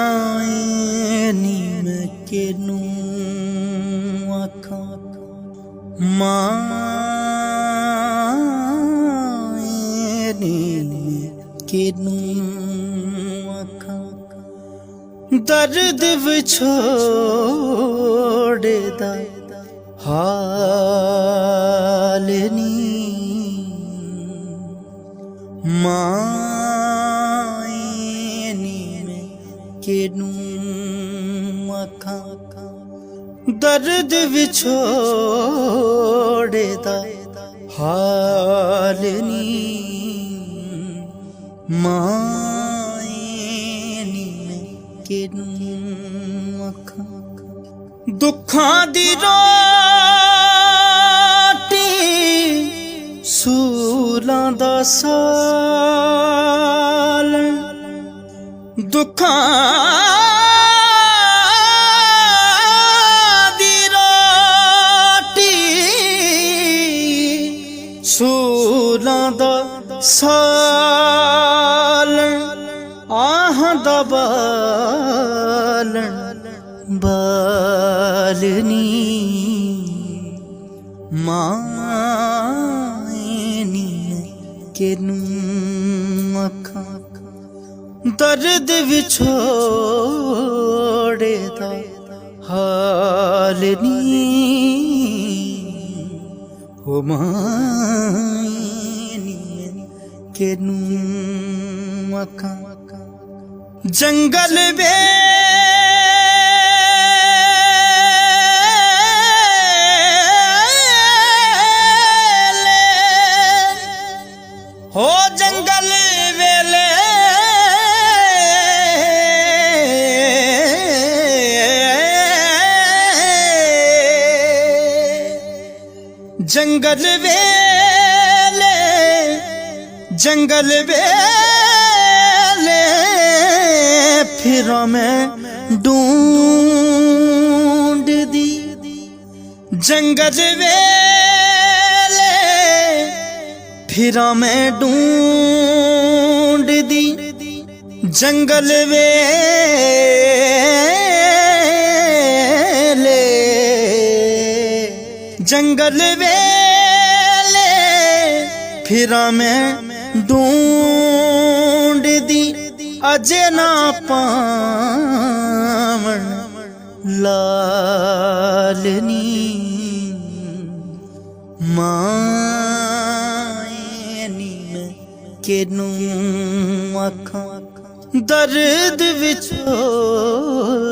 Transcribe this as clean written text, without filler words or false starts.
माए नीम के नू आखा माए नीम के नू आखा दर्द विछोड़े दा हाल नी के नू आखा दर्द विछोड़े दा हाल नी माए नी के नू आखा दुखां दी रोटी सूलां दा साल दुखां दी रोटी सूलां दा साल आहां दा बालनी माए के नू आखा दर्द विछोड़े दा हाल नी हो माए के नू आखा जंगल हो जंगल वेले जंगल वेले फिर मैं ढूंढ दी जंगल वेले फिर मैं ढूंढ दी जंगल वेले जंगल वेले फिर मैं ढूंढ दी अजे ना पावन लालनी माए नीम के नू आखा दर्द विछोड़े